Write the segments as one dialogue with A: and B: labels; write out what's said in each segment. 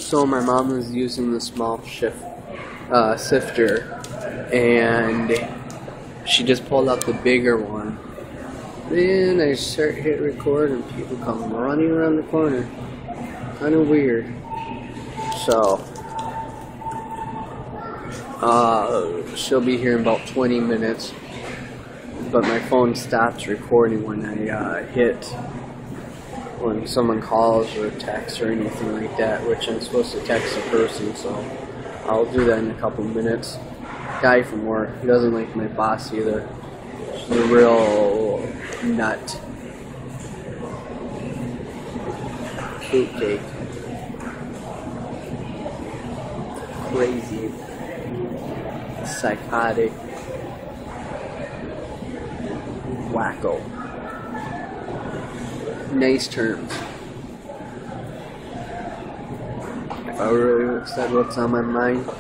A: So my mom was using the small sifter, and she just pulled out the bigger one. Then I hit record, and people come running around the corner. Kind of weird. So, she'll be here in about 20 minutes. But my phone stops recording when I when someone calls or texts or anything like that, which I'm supposed to text a person, so I'll do that in a couple minutes. Guy from work, he doesn't like my boss either. She's a real nut. Fruitcake. Crazy. Psychotic. Wacko. Nice terms. If I really said what's on my mind,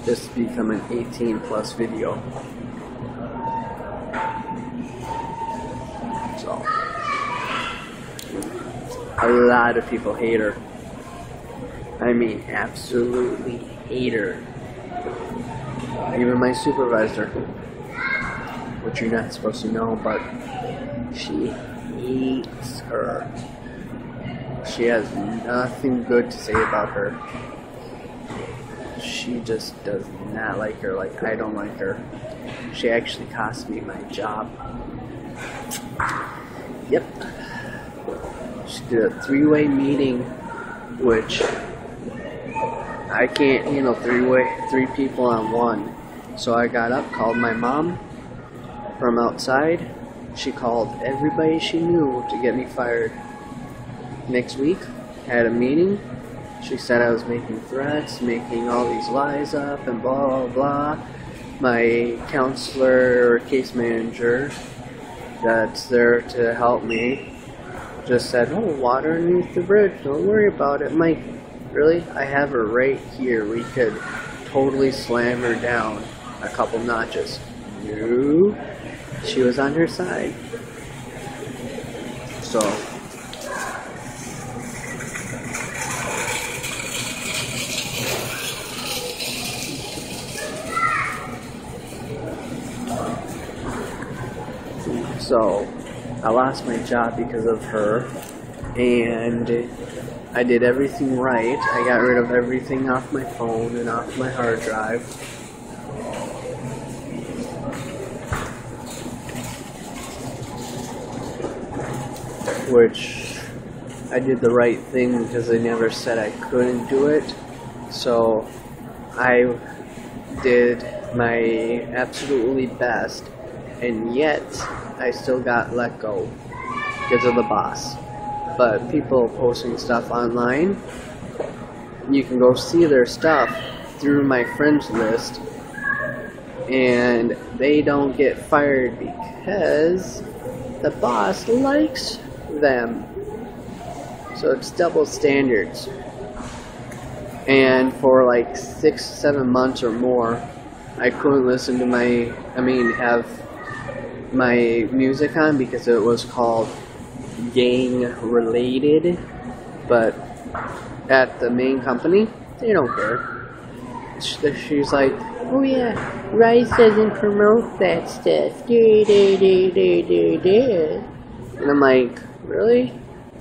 A: this would become an 18+ video. So, a lot of people hate her. I mean, absolutely hate her. Even my supervisor, which you're not supposed to know, but she hates her. She has nothing good to say about her. She just does not like her like I don't like her. She actually cost me my job. Yep. She did a 3-way meeting, which I can't handle 3 people on one. So I got up, called my mom from outside. She called everybody she knew to get me fired. Next week, had a meeting. She said I was making threats, making all these lies up, and blah, blah, blah. My counselor or case manager that's there to help me just said, oh, water underneath the bridge, don't worry about it. Mike, really? I have her right here. We could totally slam her down a couple notches. No. She was on her side. So, I lost my job because of her, and I did everything right. I got rid of everything off my phone and off my hard drive. Which I did the right thing because they never said I couldn't do it. So I did my absolutely best, and yet I still got let go because of the boss. But people posting stuff online, you can go see their stuff through my friends list, and they don't get fired because the boss likes them. So it's double standards. And for like 6-7 months or more, I couldn't listen to have my music on because it was called gang related. But at the main company, they don't care. She's like, oh yeah, Rice doesn't promote that stuff. And I'm like, really?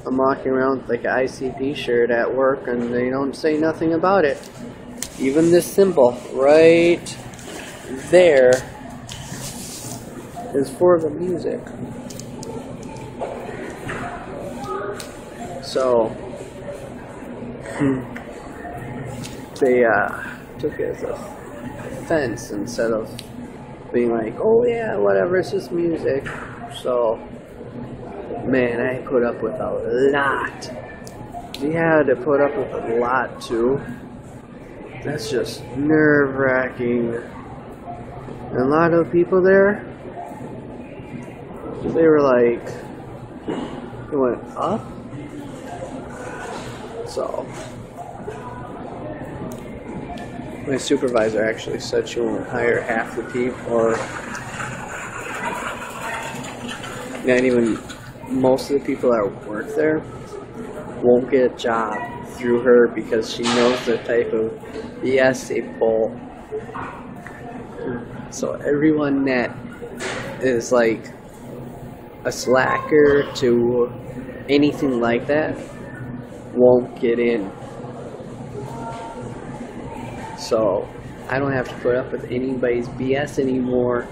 A: I'm walking around with like an ICP shirt at work and they don't say nothing about it. Even this symbol right there is for the music. So they took it as a offense instead of being like, oh yeah, whatever, it's just music. So man, I put up with a lot. We had to put up with a lot too. That's just nerve-wracking. And a lot of people there, they were like, it went up. So my supervisor actually said she won't hire half the people, or not even most of the people that work there won't get a job through her because she knows the type of BS they pull. So everyone that is like a slacker to anything like that won't get in. So I don't have to put up with anybody's BS anymore.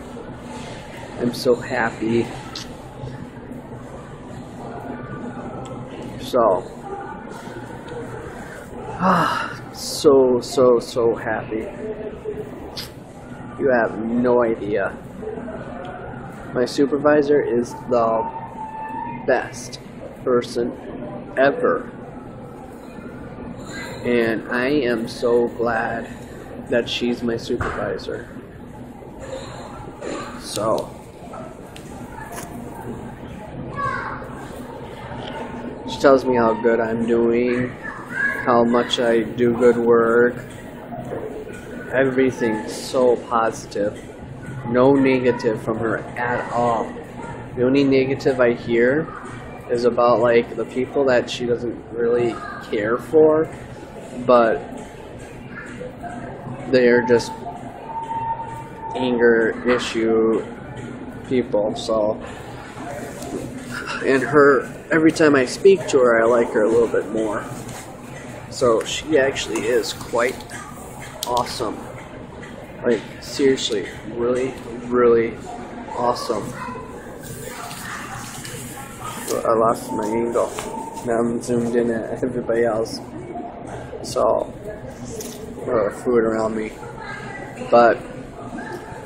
A: I'm so happy. So so happy. You have no idea. My supervisor is the best person ever. And I am so glad that she's my supervisor. So she tells me how good I'm doing, how much I do good work. Everything's so positive. No negative from her at all. The only negative I hear is about like the people that she doesn't really care for, but they're just anger issue people. So, and her, every time I speak to her, I like her a little bit more. So she actually is quite awesome. Like, seriously, really, really awesome. I lost my angle. Now I'm zoomed in at everybody else. So, food around me. But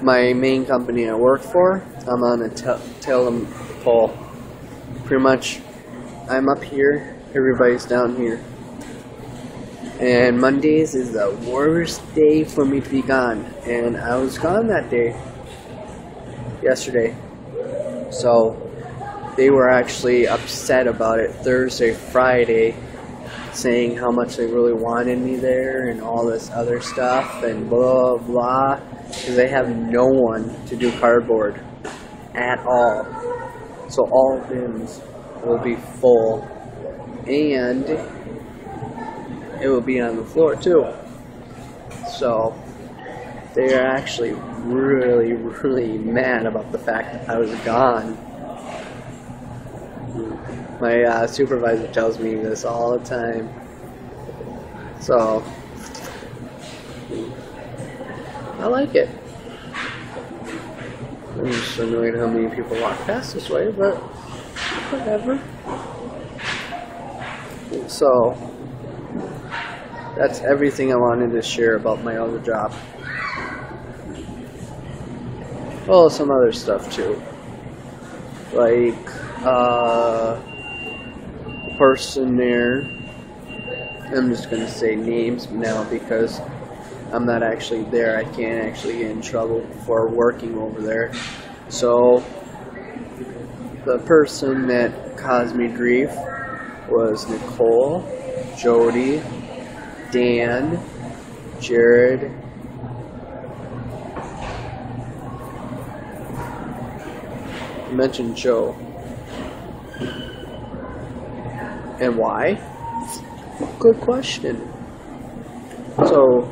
A: my main company I work for, I'm on a tandem pole. Pretty much, I'm up here, everybody's down here. And Mondays is the worst day for me to be gone. And I was gone that day, yesterday. So they were actually upset about it Thursday, Friday, saying how much they really wanted me there and all this other stuff and blah, blah. Because they have no one to do cardboard at all. So all bins will be full. And it will be on the floor too. So they are actually really, really mad about the fact that I was gone. My supervisor tells me this all the time. So I like it. I'm just annoyed how many people walk past this way, but whatever. So that's everything I wanted to share about my other job. Well, some other stuff too. Like, person there, I'm just going to say names now because I'm not actually there. I can't actually get in trouble for working over there. So, the person that caused me grief was Nicole, Jody, Dan, Jared, I mentioned Joe. And why? Good question. So,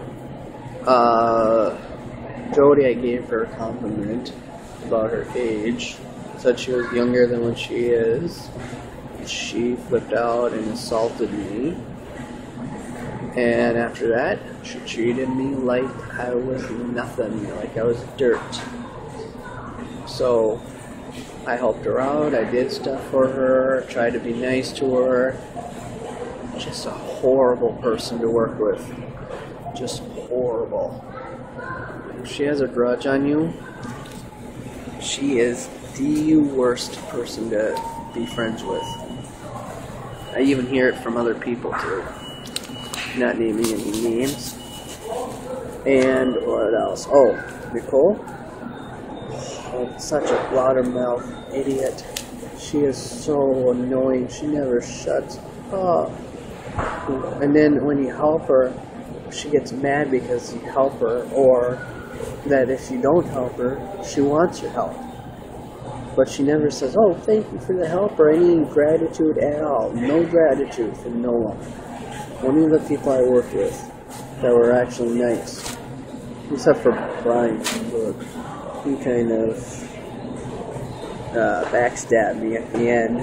A: Jody, I gave her a compliment about her age. Said she was younger than what she is. She flipped out and assaulted me. And after that, she treated me like I was nothing, like I was dirt. So, I helped her out, I did stuff for her, tried to be nice to her. Just a horrible person to work with. Just horrible. If she has a grudge on you, she is the worst person to be friends with. I even hear it from other people too. Not naming any names. And what else? Oh, Nicole? Oh, such a blabbermouth idiot. She is so annoying. She never shuts up. And then when you help her, she gets mad because you help her, or that if you don't help her, she wants your help. But she never says, oh, thank you for the help, or any gratitude at all. No gratitude from no one. Only the people I worked with that were actually nice. Except for Brian, but he kind of backstabbed me at the end,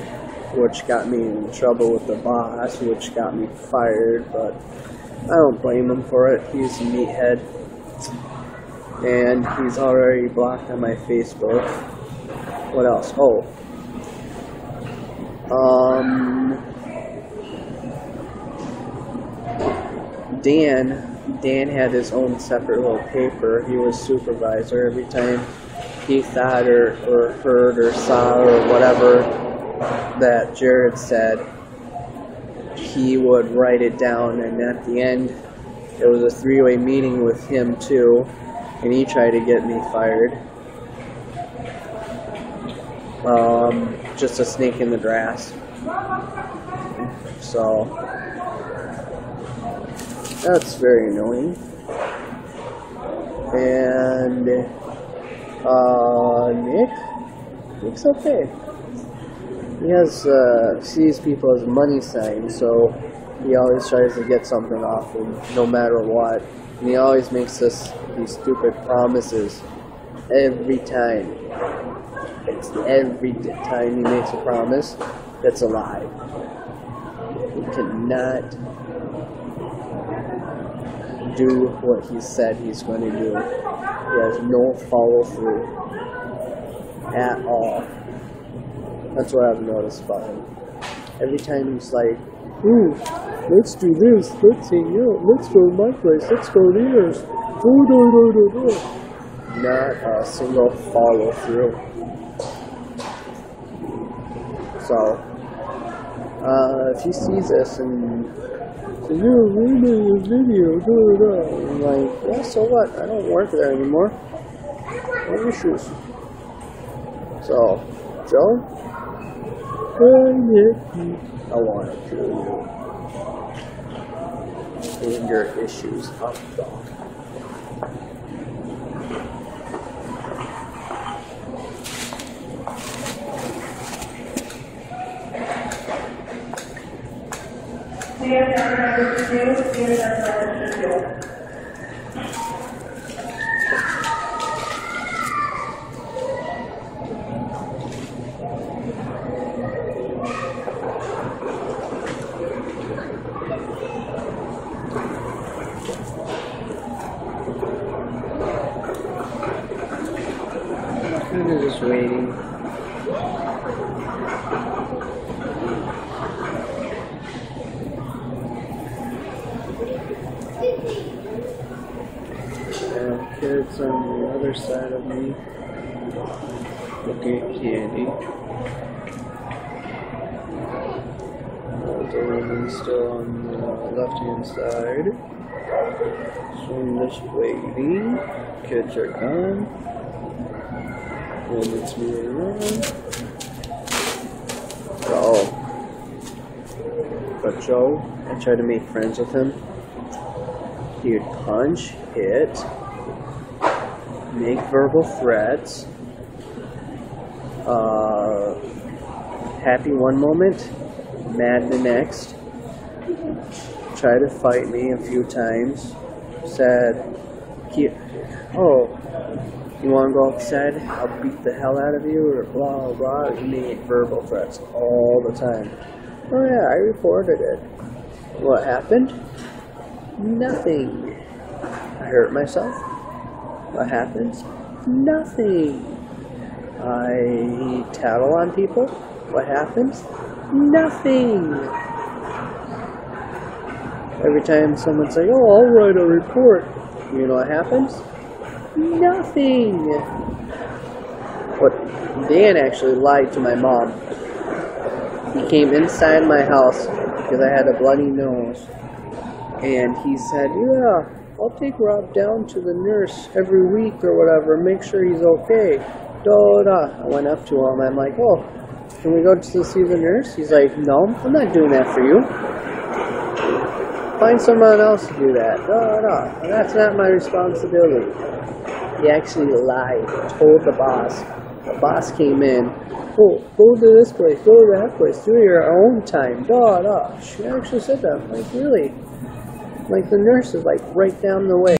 A: which got me in trouble with the boss, which got me fired, but I don't blame him for it. He's a meathead. And he's already blocked on my Facebook. What else? Oh. Dan had his own separate little paper. He was supervisor. Every time he thought or heard or saw or whatever that Jared said, he would write it down, and at the end it was a three-way meeting with him too, and he tried to get me fired. Just a snake in the grass. So that's very annoying. And Nick's okay. He sees people as money signs, so he always tries to get something off them, no matter what. And he always makes these stupid promises every time. It's every time he makes a promise that's a lie. He cannot do what he said he's going to do. He has no follow through at all. That's what I've noticed about him. Every time he's like, ooh, let's do this, let's hang out, let's go to my place, let's go to yours. Not a single follow through. So, if he sees this and says, we made a video, I'm like, yeah, so what? I don't work there anymore. No issues. So, Joe, I want to kill you. And your issues up, dog. I'm just waiting. Kids on the other side of me looking at candy. The woman still on the left hand side. So I'm just waiting. Kids are gone. Woman's moving around. But Joe, I tried to make friends with him. He would punch, hit, make verbal threats, happy one moment, mad the next, tried to fight me a few times, said, oh, you want to go outside, I'll beat the hell out of you, or blah, blah, he made verbal threats all the time. Oh yeah, I reported it. What happened? Nothing. I hurt myself. What happens? Nothing. I tattle on people. What happens? Nothing. Every time someone's like, oh, I'll write a report. You know what happens? Nothing. But Dan actually lied to my mom. He came inside my house because I had a bloody nose. And he said, yeah, I'll take Rob down to the nurse every week or whatever, make sure he's okay. I went up to him, I'm like, oh, can we go to see the nurse? He's like, no, I'm not doing that for you. Find someone else to do that. That's not my responsibility. He actually lied, told the boss. The boss came in, oh, go to this place, go to that place, do your own time, She actually said that. I'm like, really? Like the nurse is like right down the way.